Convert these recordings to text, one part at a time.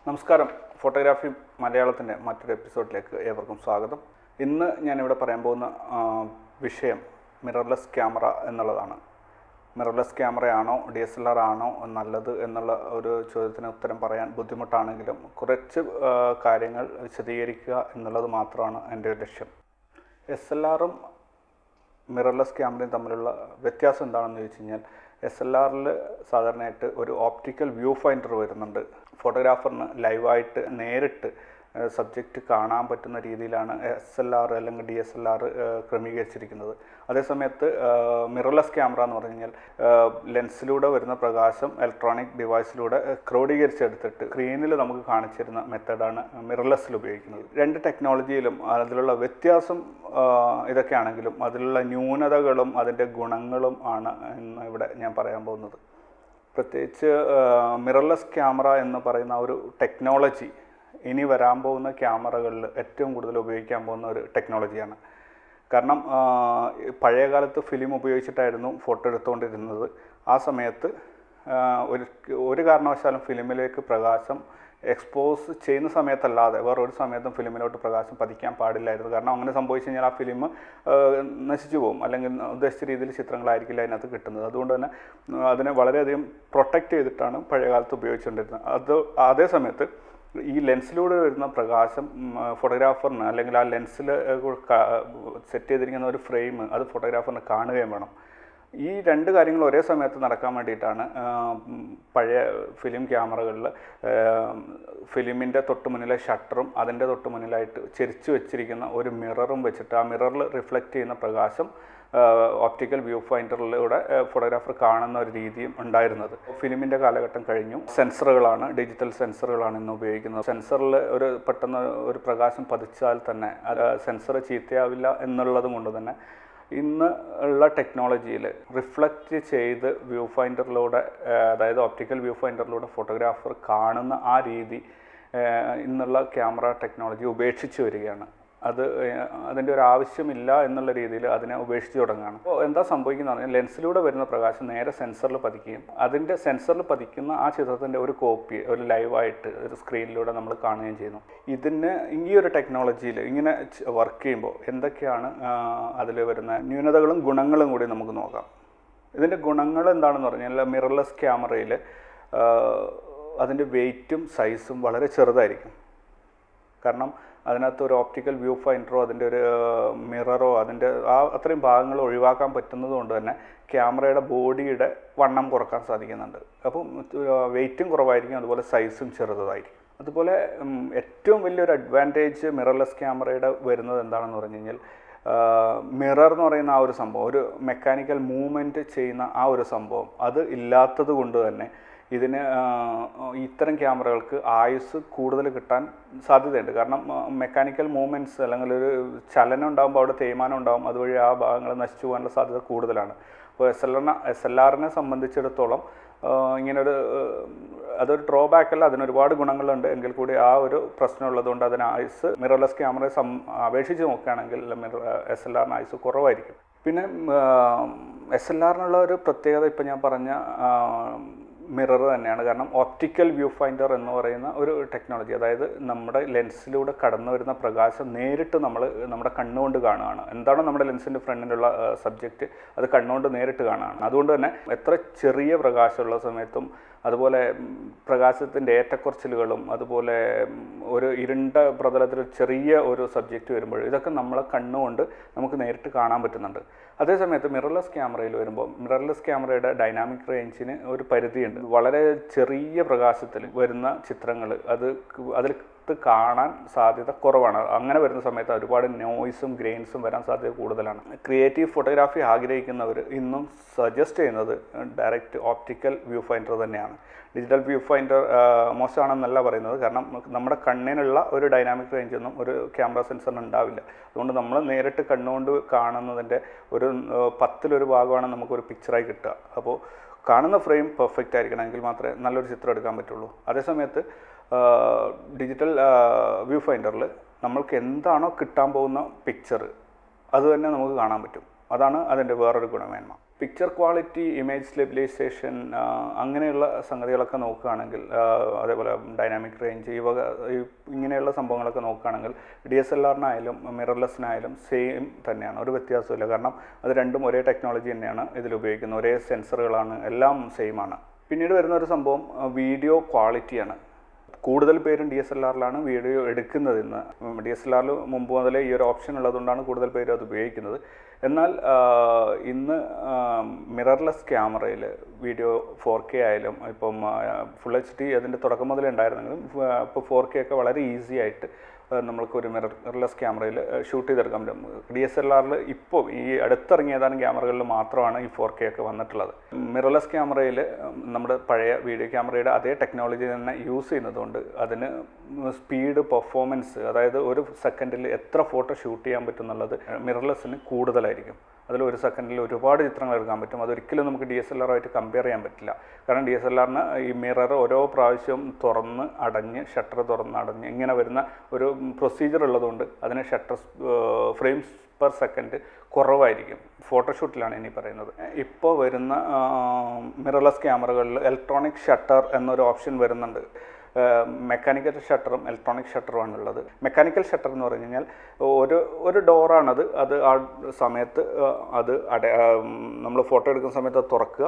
നമസ്കാരം. ഫോട്ടോഗ്രാഫി മലയാളത്തിൻ്റെ മറ്റൊരു എപ്പിസോഡിലേക്ക് ഏവർക്കും സ്വാഗതം. ഇന്ന് ഞാനിവിടെ പറയാൻ പോകുന്ന വിഷയം മിറർലെസ് ക്യാമറ എന്നുള്ളതാണ്. മിറർലെസ് ക്യാമറയാണോ DSLR ആണോ നല്ലത് എന്നുള്ള ഒരു ചോദ്യത്തിന് ഉത്തരം പറയാൻ ബുദ്ധിമുട്ടാണെങ്കിലും കുറച്ച് കാര്യങ്ങൾ വിശദീകരിക്കുക എന്നുള്ളത് മാത്രമാണ് എൻ്റെ ഒരു ലക്ഷ്യം. SLRും മിറർലെസ് ക്യാമറയും തമ്മിലുള്ള വ്യത്യാസം എന്താണെന്ന് ചോദിച്ചു കഴിഞ്ഞാൽ, SLRൽ സാധാരണയായിട്ട് ഒരു ഓപ്റ്റിക്കൽ വ്യൂ ഫൈൻഡർ വരുന്നുണ്ട്. ഫോട്ടോഗ്രാഫറിന് ലൈവായിട്ട് നേരിട്ട് സബ്ജക്റ്റ് കാണാൻ പറ്റുന്ന രീതിയിലാണ് SLR അല്ലെങ്കിൽ DSLR ക്രമീകരിച്ചിരിക്കുന്നത്. അതേസമയത്ത് മിറർലെസ് ക്യാമറ എന്ന് പറഞ്ഞു കഴിഞ്ഞാൽ ലെൻസിലൂടെ വരുന്ന പ്രകാശം ഇലക്ട്രോണിക് ഡിവൈസിലൂടെ ക്രോഡീകരിച്ചെടുത്തിട്ട് സ്ക്രീനിൽ നമുക്ക് കാണിച്ചിരുന്ന മെത്തേഡാണ് മിറർലെസ്സിൽ ഉപയോഗിക്കുന്നത്. രണ്ട് ടെക്നോളജിയിലും അതിലുള്ള വ്യത്യാസം ഇതൊക്കെയാണെങ്കിലും അതിലുള്ള ന്യൂനതകളും അതിൻ്റെ ഗുണങ്ങളും ആണ് ഇന്ന് ഇവിടെ ഞാൻ പറയാൻ പോകുന്നത്. പ്രത്യേകിച്ച് മിറർലെസ് ക്യാമറ എന്ന് പറയുന്ന ഒരു ടെക്നോളജി ഇനി വരാൻ പോകുന്ന ക്യാമറകളിൽ ഏറ്റവും കൂടുതൽ ഉപയോഗിക്കാൻ പോകുന്ന ഒരു ടെക്നോളജിയാണ്. കാരണം പഴയ കാലത്ത് ഫിലിം ഉപയോഗിച്ചിട്ടായിരുന്നു ഫോട്ടോ എടുത്തുകൊണ്ടിരുന്നത്. ആ സമയത്ത് ഒരു കാരണവശാലും ഫിലിമിലേക്ക് പ്രകാശം എക്സ്പോസ് ചെയ്യുന്ന സമയത്തല്ലാതെ വേറൊരു സമയത്തും ഫിലിമിലോട്ട് പ്രകാശം പതിക്കാൻ പാടില്ലായിരുന്നു. കാരണം അങ്ങനെ സംഭവിച്ചു കഴിഞ്ഞാൽ ആ ഫിലിം നശിച്ചു പോകും, അല്ലെങ്കിൽ ഉദ്ദേശിച്ച രീതിയിൽ ചിത്രങ്ങളായിരിക്കില്ല അതിനകത്ത് കിട്ടുന്നത്. അതുകൊണ്ട് തന്നെ അതിനെ വളരെയധികം പ്രൊട്ടക്റ്റ് ചെയ്തിട്ടാണ് പഴയ കാലത്ത് ഉപയോഗിച്ചുകൊണ്ടിരുന്നത്. അതേ സമയത്ത് ഈ ലെൻസിലൂടെ വരുന്ന പ്രകാശം ഫോട്ടോഗ്രാഫറിന് അല്ലെങ്കിൽ ആ ലെൻസിൽ സെറ്റ് ചെയ്തിരിക്കുന്ന ഒരു ഫ്രെയിം അത് ഫോട്ടോഗ്രാഫറിന് കാണുകയും വേണം. ഈ രണ്ട് കാര്യങ്ങൾ ഒരേ സമയത്ത് നടക്കാൻ വേണ്ടിയിട്ടാണ് പഴയ ഫിലിം ക്യാമറകളിൽ ഫിലിമിൻ്റെ തൊട്ട് മുന്നിലെ ഷട്ടറും അതിൻ്റെ തൊട്ട് മുന്നിലായിട്ട് ചെരിച്ചു വെച്ചിരിക്കുന്ന ഒരു മിററും വെച്ചിട്ട് ആ മിററിൽ റിഫ്ലക്റ്റ് ചെയ്യുന്ന പ്രകാശം ഓപ്റ്റിക്കൽ വ്യൂ ഫൈൻഡറിലൂടെ ഫോട്ടോഗ്രാഫർ കാണുന്ന ഒരു രീതിയും ഉണ്ടായിരുന്നത്. ഫിലിമിൻ്റെ കാലഘട്ടം കഴിഞ്ഞു. സെൻസറുകളാണ്, ഡിജിറ്റൽ സെൻസറുകളാണ് ഇന്ന് ഉപയോഗിക്കുന്നത്. സെൻസറിൽ പെട്ടെന്ന് ഒരു പ്രകാശം പതിച്ചാൽ തന്നെ സെൻസർ ചീത്തയാവില്ല എന്നുള്ളത് കൊണ്ട് തന്നെ ഇന്ന് ഉള്ള ടെക്നോളജിയിൽ റിഫ്ലക്റ്റ് ചെയ്ത് വ്യൂ ഫൈൻഡറിലൂടെ, അതായത് ഓപ്റ്റിക്കൽ വ്യൂ ഫൈൻഡറിലൂടെ ഫോട്ടോഗ്രാഫർ കാണുന്ന ആ രീതി ഇന്നുള്ള ക്യാമറ ടെക്നോളജി ഉപേക്ഷിച്ച് വരികയാണ്. അതിൻ്റെ ഒരു ആവശ്യമില്ല എന്നുള്ള രീതിയിൽ അതിനെ ഉപേക്ഷിച്ച് തുടങ്ങുകയാണ്. അപ്പോൾ എന്താ സംഭവിക്കുന്നത് പറഞ്ഞാൽ, ലെൻസിലൂടെ വരുന്ന പ്രകാശം നേരെ സെൻസറിൽ പതിക്കുകയും അതിൻ്റെ സെൻസറിൽ പതിക്കുന്ന ആ ചിത്രത്തിൻ്റെ ഒരു കോപ്പി ഒരു ലൈവായിട്ട് ഒരു സ്ക്രീനിലൂടെ നമ്മൾ കാണുകയും ചെയ്യുന്നു. ഇതിന് ഈ ഒരു ടെക്നോളജിയിൽ ഇങ്ങനെ വർക്ക് ചെയ്യുമ്പോൾ എന്തൊക്കെയാണ് അതിൽ വരുന്ന ന്യൂനതകളും ഗുണങ്ങളും കൂടി നമുക്ക് നോക്കാം. ഇതിൻ്റെ ഗുണങ്ങൾ എന്താണെന്ന് പറഞ്ഞാൽ, മിറർലെസ് ക്യാമറയിൽ അതിൻ്റെ വെയ്റ്റും സൈസും വളരെ ചെറുതായിരിക്കും. കാരണം അതിനകത്ത് ഒരു ഓപ്റ്റിക്കൽ വ്യൂ ഫൈൻഡറോ അതിൻ്റെ ഒരു മിററോ അതിൻ്റെ അത്രയും ഭാഗങ്ങൾ ഒഴിവാക്കാൻ പറ്റുന്നത് കൊണ്ട് തന്നെ ക്യാമറയുടെ ബോഡിയുടെ വണ്ണം കുറക്കാൻ സാധിക്കുന്നുണ്ട്. അപ്പം വെയ്റ്റും കുറവായിരിക്കും, അതുപോലെ സൈസും ചെറുതായിരിക്കും. അതുപോലെ ഏറ്റവും വലിയൊരു അഡ്വാൻറ്റേജ് മിറർലെസ് ക്യാമറയുടെ വരുന്നത് എന്താണെന്ന് പറഞ്ഞു കഴിഞ്ഞാൽ, മിറർ എന്ന് പറയുന്ന ആ ഒരു സംഭവം, ഒരു മെക്കാനിക്കൽ മൂവ്മെൻറ്റ് ചെയ്യുന്ന ആ ഒരു സംഭവം അത് ഇല്ലാത്തത് കൊണ്ട് തന്നെ ഇതിന് ഇത്തരം ക്യാമറകൾക്ക് ആയുസ് കൂടുതൽ കിട്ടാൻ സാധ്യതയുണ്ട്. കാരണം മെക്കാനിക്കൽ മൂവ്മെൻറ്റ്സ് അല്ലെങ്കിൽ ഒരു ചലനം ഉണ്ടാകുമ്പോൾ അവിടെ തേയ്മാനം ഉണ്ടാകും, അതുവഴി ആ ഭാഗങ്ങൾ നശിച്ചു പോകാനുള്ള സാധ്യത കൂടുതലാണ്. അപ്പോൾ SLRനെ സംബന്ധിച്ചിടത്തോളം ഇങ്ങനൊരു അതൊരു ഡ്രോബാക്ക് അല്ല, അതിനൊരുപാട് ഗുണങ്ങളുണ്ട്. എങ്കിൽ കൂടി ആ ഒരു പ്രശ്നം ഉള്ളതുകൊണ്ട് അതിന് ആയുസ് മിറർലെസ് ക്യാമറയെ അപേക്ഷിച്ച് നോക്കുകയാണെങ്കിൽ SLRന് ആയുസ് കുറവായിരിക്കും. പിന്നെ SLRനുള്ള ഒരു പ്രത്യേകത ഇപ്പം ഞാൻ പറഞ്ഞ മിറർ തന്നെയാണ്. കാരണം ഓപ്റ്റിക്കൽ വ്യൂ ഫൈൻഡർ എന്ന് പറയുന്ന ഒരു ടെക്നോളജി, അതായത് നമ്മുടെ ലെൻസിലൂടെ കടന്നു വരുന്ന പ്രകാശം നേരിട്ട് നമ്മുടെ കണ്ണുകൊണ്ട് കാണുകയാണ്. എന്താണോ നമ്മുടെ ലെൻസിൻ്റെ ഫ്രണ്ടിലുള്ള സബ്ജക്റ്റ് അത് കണ്ണുകൊണ്ട് നേരിട്ട് കാണുകയാണ്. അതുകൊണ്ട് തന്നെ എത്ര ചെറിയ പ്രകാശമുള്ള സമയത്തും, അതുപോലെ പ്രകാശത്തിൻ്റെ ഏറ്റക്കുറച്ചിലുകളും, അതുപോലെ ഒരു ഇരുണ്ട പ്രതലത്തിൽ ചെറിയ ഒരു സബ്ജക്റ്റ് വരുമ്പോൾ ഇതൊക്കെ നമ്മളെ കണ്ണുകൊണ്ട് നമുക്ക് നേരിട്ട് കാണാൻ പറ്റുന്നുണ്ട്. അതേസമയത്ത് മിറർലെസ് ക്യാമറയിൽ വരുമ്പോൾ മിറർലെസ് ക്യാമറയുടെ ഡൈനാമിക് റേഞ്ചിന് ഒരു പരിധിയുണ്ട്. വളരെ ചെറിയ പ്രകാശത്തിൽ വരുന്ന ചിത്രങ്ങൾ അതിൽ കാണാൻ സാധ്യത കുറവാണ്. അങ്ങനെ വരുന്ന സമയത്ത് ഒരുപാട് നോയ്സും ഗ്രെയിൻസും വരാൻ സാധ്യത കൂടുതലാണ്. ക്രിയേറ്റീവ് ഫോട്ടോഗ്രാഫി ആഗ്രഹിക്കുന്നവർ ഇന്നും സജസ്റ്റ് ചെയ്യുന്നത് ഡയറക്റ്റ് ഓപ്റ്റിക്കൽ വ്യൂ ഫൈൻഡർ തന്നെയാണ്. ഡിജിറ്റൽ വ്യൂ ഫൈൻഡർ മോശമാണെന്നല്ല പറയുന്നത്. കാരണം നമ്മുടെ കണ്ണിനുള്ള ഒരു ഡൈനാമിക് റേഞ്ചൊന്നും ഒരു ക്യാമറ സെൻസറിന് ഉണ്ടാവില്ല. അതുകൊണ്ട് നമ്മൾ നേരിട്ട് കണ്ണുകൊണ്ട് കാണുന്നതിൻ്റെ ഒരു 10-1 ഭാഗമാണ് നമുക്കൊരു പിക്ചറായി കിട്ടുക. അപ്പോൾ കാണുന്ന ഫ്രെയിം പെർഫെക്റ്റ് ആയിരിക്കണമെങ്കിൽ മാത്രമേ നല്ലൊരു ചിത്രം എടുക്കാൻ പറ്റുള്ളൂ. അതേസമയത്ത് ഡിജിറ്റൽ വ്യൂ ഫൈൻഡറിൽ നമ്മൾക്ക് എന്താണോ കിട്ടാൻ പോകുന്ന പിക്ചർ അത് തന്നെ നമുക്ക് കാണാൻ പറ്റും. അതാണ് അതിൻ്റെ വേറൊരു ഗുണമേന്മ. പിക്ചർ ക്വാളിറ്റി, ഇമേജ് സ്റ്റെബിലൈസേഷൻ, അങ്ങനെയുള്ള സംഗതികളൊക്കെ നോക്കുകയാണെങ്കിൽ, അതേപോലെ ഡൈനാമിക് റേഞ്ച്, ഇങ്ങനെയുള്ള സംഭവങ്ങളൊക്കെ നോക്കുകയാണെങ്കിൽ DSLR-നായാലും മിറർലെസ്സിനായാലും സെയിം തന്നെയാണ്, ഒരു വ്യത്യാസമില്ല. കാരണം അത് രണ്ടും ഒരേ ടെക്നോളജി തന്നെയാണ് ഇതിൽ ഉപയോഗിക്കുന്നത്, ഒരേ സെൻസറുകളാണ്, എല്ലാം സെയിം ആണ്. പിന്നീട് വരുന്ന ഒരു സംഭവം വീഡിയോ ക്വാളിറ്റിയാണ്. കൂടുതൽ പേരും DSLR-ലാണ് വീഡിയോ എടുക്കുന്നത്. ഇന്ന് DSLR-ൽ മുമ്പ് മുതലേ ഈ ഒരു ഓപ്ഷൻ ഉള്ളതുകൊണ്ടാണ് കൂടുതൽ പേരും അത് ഉപയോഗിക്കുന്നത്. എന്നാൽ ഇന്ന് മിറർലെസ് ക്യാമറയിൽ വീഡിയോ 4K ആയാലും, ഇപ്പം ഫുൾ HD അതിൻ്റെ തുടക്കം മുതലേ ഉണ്ടായിരുന്നെങ്കിലും ഇപ്പോൾ 4K ഒക്കെ വളരെ ഈസി ആയിട്ട് നമ്മൾക്കൊരു മിറർലെസ് ക്യാമറയിൽ ഷൂട്ട് ചെയ്തെടുക്കാൻ പറ്റും. DSLR-ൽ ഇപ്പോൾ ഈ അടുത്തിറങ്ങിയ ഏതാനും ക്യാമറകളിൽ മാത്രമാണ് ഈ 4K ഒക്കെ വന്നിട്ടുള്ളത്. മിറർലെസ് ക്യാമറയിൽ നമ്മുടെ പഴയ വീഡിയോ ക്യാമറയുടെ അതേ ടെക്നോളജി തന്നെ യൂസ് ചെയ്യുന്നതുകൊണ്ട് അതിന് സ്പീഡ്, പെർഫോമൻസ്, അതായത് ഒരു സെക്കൻഡിൽ എത്ര ഫോട്ടോ ഷൂട്ട് ചെയ്യാൻ പറ്റും എന്നുള്ളത് മിറർലെസ്സിന് കൂടുതലായിരിക്കും. അതിൽ ഒരു സെക്കൻഡിൽ ഒരുപാട് ചിത്രങ്ങൾ എടുക്കാൻ പറ്റും. അതൊരിക്കലും നമുക്ക് DSLR-ആയിട്ട് കമ്പയർ ചെയ്യാൻ പറ്റില്ല. കാരണം DSLR-ന് ഈ മിറർ ഓരോ പ്രാവശ്യവും തുറന്ന് അടഞ്ഞ്, ഷട്ടർ തുറന്ന് അടഞ്ഞ് ഇങ്ങനെ വരുന്ന ഒരു പ്രൊസീജിയർ ഉള്ളതുകൊണ്ട് അതിന് ഷട്ടർ ഫ്രെയിംസ് പെർ സെക്കൻഡ് കുറവായിരിക്കും. ഫോട്ടോഷൂട്ടിലാണ് ഇനി പറയുന്നത്. ഇപ്പോൾ വരുന്ന മിറർലെസ് ക്യാമറകളിൽ ഇലക്ട്രോണിക് ഷട്ടർ എന്നൊരു ഓപ്ഷൻ വരുന്നുണ്ട്. മെക്കാനിക്കൽ ഷട്ടറും ഇലക്ട്രോണിക് ഷട്ടറുമാണ് ഉള്ളത്. മെക്കാനിക്കൽ ഷട്ടർ എന്ന് പറഞ്ഞു കഴിഞ്ഞാൽ ഒരു ഡോറാണത്. അത് ആ സമയത്ത് അത് നമ്മൾ ഫോട്ടോ എടുക്കുന്ന സമയത്ത് അത് തുറക്കുക,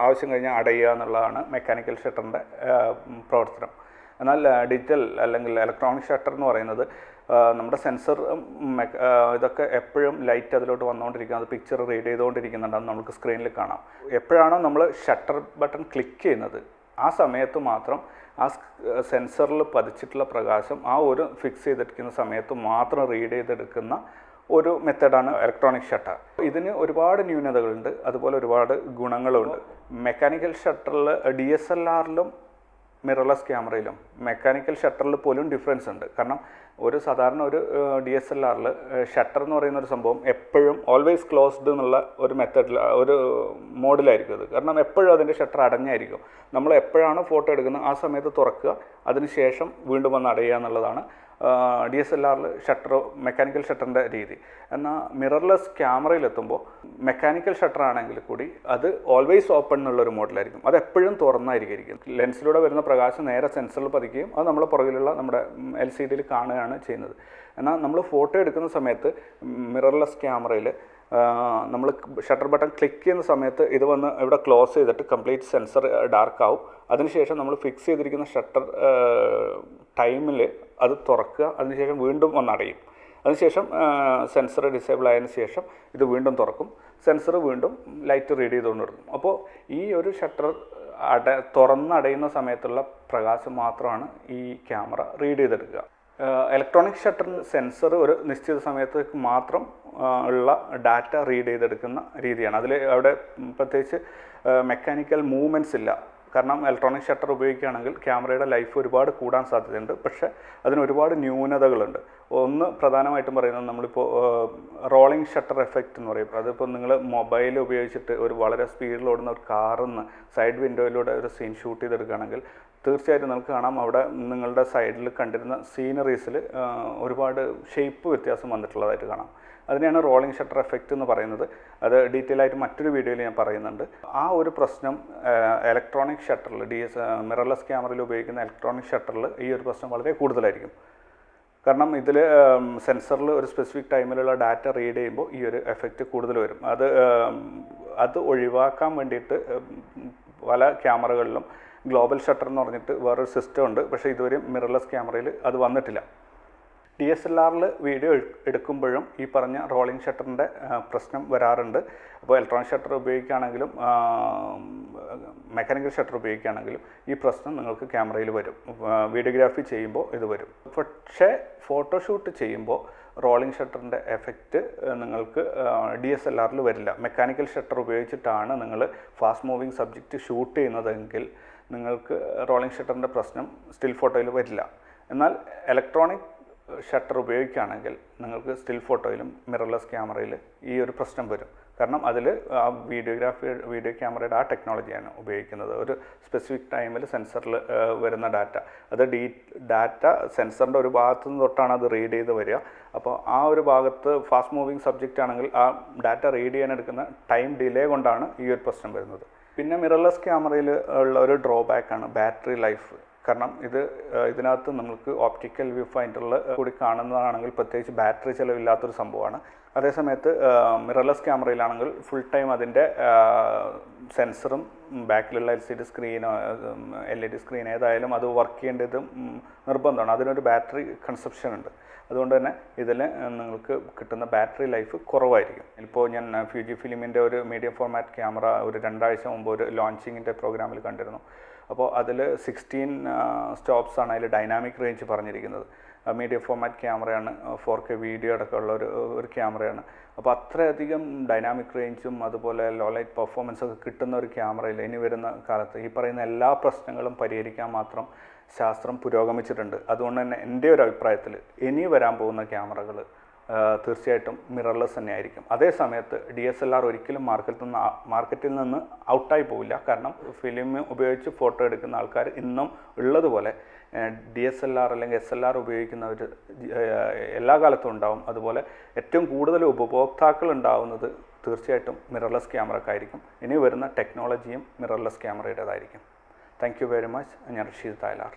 ആവശ്യം കഴിഞ്ഞാൽ അടയുക എന്നുള്ളതാണ് മെക്കാനിക്കൽ ഷട്ടറിൻ്റെ പ്രവർത്തനം. എന്നാൽ ഡിജിറ്റൽ അല്ലെങ്കിൽ ഇലക്ട്രോണിക് ഷട്ടർ എന്ന് പറയുന്നത് നമ്മുടെ സെൻസർ ഇതൊക്കെ എപ്പോഴും ലൈറ്റ് അതിലോട്ട് വന്നുകൊണ്ടിരിക്കുക, അത് പിക്ചർ റീഡ് ചെയ്തുകൊണ്ടിരിക്കുന്നുണ്ടെന്ന് നമുക്ക് സ്ക്രീനിൽ കാണാം. എപ്പോഴാണോ നമ്മൾ ഷട്ടർ ബട്ടൺ ക്ലിക്ക് ചെയ്യുന്നത് ആ സമയത്ത് മാത്രം ആ സെൻസറിൽ പതിച്ചിട്ടുള്ള പ്രകാശം ആ ഒരു ഫിക്സ് ചെയ്തിരിക്കുന്ന സമയത്ത് മാത്രം റീഡ് ചെയ്തെടുക്കുന്ന ഒരു മെത്തേഡാണ് ഇലക്ട്രോണിക് ഷട്ടർ. ഇതിന് ഒരുപാട് ന്യൂനതകളുണ്ട്, അതുപോലെ ഒരുപാട് ഗുണങ്ങളുണ്ട്. മെക്കാനിക്കൽ ഷട്ടറിൽ DSLR-ലും മിറർലെസ് ക്യാമറയിലും മെക്കാനിക്കൽ ഷട്ടറിൽ പോലും ഡിഫറൻസ് ഉണ്ട്. കാരണം സാധാരണ ഒരു DSLR-ൽ ഷട്ടർ എന്ന് പറയുന്ന ഒരു സംഭവം എപ്പോഴും ഓൾവേസ് ക്ലോസ്ഡ് എന്നുള്ള ഒരു മെത്തേഡിൽ, ഒരു മോഡിലായിരിക്കും അത്. കാരണം എപ്പോഴും അതിൻ്റെ ഷട്ടർ അടഞ്ഞായിരിക്കും. നമ്മൾ എപ്പോഴാണോ ഫോട്ടോ എടുക്കുന്നത് ആ സമയത്ത് തുറക്കുക, അതിനുശേഷം വീണ്ടും വന്ന് അടയുക എന്നുള്ളതാണ് DSLR-ൽ ഷട്ടർ, മെക്കാനിക്കൽ ഷട്ടറിൻ്റെ രീതി. എന്നാൽ മിറർലെസ് ക്യാമറയിലെത്തുമ്പോൾ മെക്കാനിക്കൽ ഷട്ടർ ആണെങ്കിൽ കൂടി അത് ഓൾവേസ് ഓപ്പൺ എന്നുള്ളൊരു മോഡലായിരിക്കും. അത് എപ്പോഴും തുറന്നായിരിക്കും. ലെൻസിലൂടെ വരുന്ന പ്രകാശം നേരെ സെൻസറിൽ പതിക്കുകയും അത് നമ്മൾ പുറകിലുള്ള നമ്മുടെ LCD-യിൽ കാണുകയാണ് ചെയ്യുന്നത്. എന്നാൽ നമ്മൾ ഫോട്ടോ എടുക്കുന്ന സമയത്ത് മിറർലെസ് ക്യാമറയിൽ നമ്മൾ ഷട്ടർ ബട്ടൺ ക്ലിക്ക് ചെയ്യുന്ന സമയത്ത് ഇത് വന്ന് ഇവിടെ ക്ലോസ് ചെയ്തിട്ട് കംപ്ലീറ്റ് സെൻസർ ഡാർക്ക് ആവും. അതിനുശേഷം നമ്മൾ ഫിക്സ് ചെയ്തിരിക്കുന്ന ഷട്ടർ ടൈമിൽ അത് തുറക്കുക, അതിനുശേഷം വീണ്ടും വന്ന് അടയും. അതിനുശേഷം സെൻസർ ഡിസേബിൾ ആയതിനു ശേഷം ഇത് വീണ്ടും തുറക്കും, സെൻസർ വീണ്ടും ലൈറ്റ് റീഡ് ചെയ്തുകൊണ്ട് കൊടുക്കും. അപ്പോൾ ഈ ഒരു ഷട്ടർ തുറന്നടയുന്ന സമയത്തുള്ള പ്രകാശം മാത്രമാണ് ഈ ക്യാമറ റീഡ് ചെയ്തെടുക്കുക. ഇലക്ട്രോണിക് ഷട്ടറിന് സെൻസർ ഒരു നിശ്ചിത സമയത്തേക്ക് മാത്രം ഉള്ള ഡാറ്റ റീഡ് ചെയ്തെടുക്കുന്ന രീതിയാണ്. അതിൽ അവിടെ പ്രത്യേകിച്ച് മെക്കാനിക്കൽ മൂവ്മെൻറ്റ്സ് ഇല്ല. കാരണം ഇലക്ട്രോണിക് ഷട്ടർ ഉപയോഗിക്കുകയാണെങ്കിൽ ക്യാമറയുടെ ലൈഫ് ഒരുപാട് കൂടാൻ സാധ്യതയുണ്ട്. പക്ഷേ അതിന് ഒരുപാട് ന്യൂനതകളുണ്ട്. ഒന്ന് പ്രധാനമായിട്ടും പറയുന്നത് നമ്മളിപ്പോൾ റോളിംഗ് ഷട്ടർ എഫക്റ്റ് എന്ന് പറയും. അതിപ്പോൾ നിങ്ങൾ മൊബൈൽ ഉപയോഗിച്ചിട്ട് ഒരു വളരെ സ്പീഡിൽ ഓടുന്ന ഒരു കാറിൽ നിന്ന് സൈഡ് വിൻഡോയിലൂടെ ഒരു സീൻ ഷൂട്ട് ചെയ്തെടുക്കുകയാണെങ്കിൽ തീർച്ചയായിട്ടും നമുക്ക് കാണാം അവിടെ നിങ്ങളുടെ സൈഡിൽ കണ്ടിരുന്ന സീനറീസിൽ ഒരുപാട് ഷേപ്പ് വ്യത്യാസം വന്നിട്ടുള്ളതായിട്ട് കാണാം. അതിനെയാണ് റോളിംഗ് ഷട്ടർ എഫക്റ്റ് എന്ന് പറയുന്നത്. അത് ഡീറ്റെയിൽ ആയിട്ട് മറ്റൊരു വീഡിയോയിൽ ഞാൻ പറയുന്നുണ്ട്. ആ ഒരു പ്രശ്നം ഇലക്ട്രോണിക് ഷട്ടറിൽ, മിറർലെസ് ക്യാമറയിൽ ഉപയോഗിക്കുന്ന ഇലക്ട്രോണിക് ഷട്ടറിൽ ഈ ഒരു പ്രശ്നം വളരെ കൂടുതലായിരിക്കും. കാരണം ഇതിൽ സെൻസറിൽ ഒരു സ്പെസിഫിക് ടൈമിലുള്ള ഡാറ്റ റീഡ് ചെയ്യുമ്പോൾ ഈ ഒരു എഫക്റ്റ് കൂടുതൽ വരും. അത് ഒഴിവാക്കാൻ വേണ്ടിയിട്ട് പല ക്യാമറകളിലും ഗ്ലോബൽ ഷട്ടർ എന്ന് പറഞ്ഞിട്ട് വേറൊരു സിസ്റ്റം ഉണ്ട്. പക്ഷേ ഇതുവരെയും മിറർലെസ് ക്യാമറയിൽ അത് വന്നിട്ടില്ല. DSLR-ൽ വീഡിയോ എടുക്കുമ്പോഴും ഈ പറഞ്ഞ റോളിംഗ് ഷട്ടറിൻ്റെ പ്രശ്നം വരാറുണ്ട്. അപ്പോൾ ഇലക്ട്രോണിക് ഷട്ടർ ഉപയോഗിക്കുകയാണെങ്കിലും മെക്കാനിക്കൽ ഷട്ടർ ഉപയോഗിക്കുകയാണെങ്കിലും ഈ പ്രശ്നം നിങ്ങൾക്ക് ക്യാമറയിൽ വരും. വീഡിയോഗ്രാഫി ചെയ്യുമ്പോൾ ഇത് വരും. പക്ഷേ ഫോട്ടോഷൂട്ട് ചെയ്യുമ്പോൾ റോളിംഗ് ഷട്ടറിൻ്റെ എഫക്റ്റ് നിങ്ങൾക്ക് DSLR-ൽ വരില്ല. മെക്കാനിക്കൽ ഷട്ടർ ഉപയോഗിച്ചിട്ടാണ് നിങ്ങൾ ഫാസ്റ്റ് മൂവിങ് സബ്ജക്റ്റ് ഷൂട്ട് ചെയ്യുന്നതെങ്കിൽ നിങ്ങൾക്ക് റോളിംഗ് ഷട്ടറിൻ്റെ പ്രശ്നം സ്റ്റിൽ ഫോട്ടോയിൽ വരില്ല. എന്നാൽ ഇലക്ട്രോണിക് ഷട്ടർ ഉപയോഗിക്കുകയാണെങ്കിൽ നിങ്ങൾക്ക് സ്റ്റിൽ ഫോട്ടോയിലും മിറർലെസ് ക്യാമറയിൽ ഈ ഒരു പ്രശ്നം വരും. കാരണം അതിൽ ആ വീഡിയോ ക്യാമറയുടെ ആ ടെക്നോളജിയാണ് ഉപയോഗിക്കുന്നത്. ഒരു സ്പെസിഫിക് ടൈമിൽ സെൻസറിൽ വരുന്ന ഡാറ്റ, അത് ഡാറ്റ സെൻസറിൻ്റെ ഒരു ഭാഗത്തു നിന്ന് തൊട്ടാണ് അത് റീഡ് ചെയ്ത് വരിക. അപ്പോൾ ആ ഒരു ഭാഗത്ത് ഫാസ്റ്റ് മൂവിങ് സബ്ജക്റ്റ് ആണെങ്കിൽ ആ ഡാറ്റ റീഡ് ചെയ്യാൻ എടുക്കുന്ന ടൈം ഡിലേ കൊണ്ടാണ് ഈ ഒരു പ്രശ്നം വരുന്നത്. പിന്നെ മിറർലെസ് ക്യാമറയിൽ ഉള്ള ഒരു ഡ്രോബാക്കാണ് ബാറ്ററി ലൈഫ്. കാരണം ഇതിനകത്ത് നമുക്ക് ഓപ്റ്റിക്കൽ വ്യൂ ഫൈൻഡറിൽ കൂടി കാണുന്നതാണെങ്കിൽ പ്രത്യേകിച്ച് ബാറ്ററി ചിലവില്ലാത്തൊരു സംഭവമാണ്. അതേസമയത്ത് മിറർലെസ് ക്യാമറയിലാണെങ്കിൽ ഫുൾ ടൈം അതിൻ്റെ സെൻസറും ബാക്കിലുള്ള LCD സ്ക്രീനോ LED സ്ക്രീൻ ഏതായാലും അത് വർക്ക് ചെയ്യേണ്ടത് നിർബന്ധമാണ്. അതിനൊരു ബാറ്ററി കൺസപ്ഷൻ ഉണ്ട്. അതുകൊണ്ട് തന്നെ ഇതിൽ നിങ്ങൾക്ക് കിട്ടുന്ന ബാറ്ററി ലൈഫ് കുറവായിരിക്കും. ഇപ്പോൾ ഞാൻ FujiFilmൻ്റെ ഒരു മീഡിയം ഫോർമാറ്റ് ക്യാമറ ഒരു 2 ആഴ്ച മുമ്പ് ഒരു ലോഞ്ചിങ്ങിൻ്റെ പ്രോഗ്രാമിൽ കണ്ടിരുന്നു. അപ്പോൾ അതിൽ 16 സ്റ്റോപ്സ് ആണ് അതിൽ ഡൈനാമിക് റേഞ്ച് പറഞ്ഞിരിക്കുന്നത്. മീഡിയം ഫോർമാറ്റ് ക്യാമറയാണ്, 4K വീഡിയോ അടക്കമുള്ള ഒരു ക്യാമറയാണ്. അപ്പോൾ അത്രയധികം ഡൈനാമിക് റേഞ്ചും അതുപോലെ ലോ ലൈറ്റ് പെർഫോമൻസൊക്കെ കിട്ടുന്ന ഒരു ക്യാമറയിൽ ഇനി വരുന്ന കാലത്ത് ഈ പറയുന്ന എല്ലാ പ്രശ്നങ്ങളും പരിഹരിക്കാൻ മാത്രം ശാസ്ത്രം പുരോഗമിച്ചിട്ടുണ്ട്. അതുകൊണ്ട് തന്നെ എൻ്റെ ഒരു അഭിപ്രായത്തിൽ ഇനി വരാൻ പോകുന്ന ക്യാമറകൾ തീർച്ചയായിട്ടും മിറർലെസ് തന്നെയായിരിക്കും. അതേ സമയത്ത് DSLR ഒരിക്കലും മാർക്കറ്റിൽ നിന്ന് ഔട്ടായി പോവില്ല. കാരണം ഫിലിം ഉപയോഗിച്ച് ഫോട്ടോ എടുക്കുന്ന ആൾക്കാർ ഇന്നും ഉള്ളതുപോലെ DSLR അല്ലെങ്കിൽ SLR ഉപയോഗിക്കുന്നവർ എല്ലാ കാലത്തും ഉണ്ടാവും. അതുപോലെ ഏറ്റവും കൂടുതൽ ഉപഭോക്താക്കൾ ഉണ്ടാവുന്നത് തീർച്ചയായിട്ടും മിറർലെസ് ക്യാമറക്കായിരിക്കും. ഇനി വരുന്ന ടെക്നോളജിയും മിറർലെസ് ക്യാമറയുടേതായിരിക്കും. Thank you very much. ഞാൻ റഷീദ് തായ്ലാർ.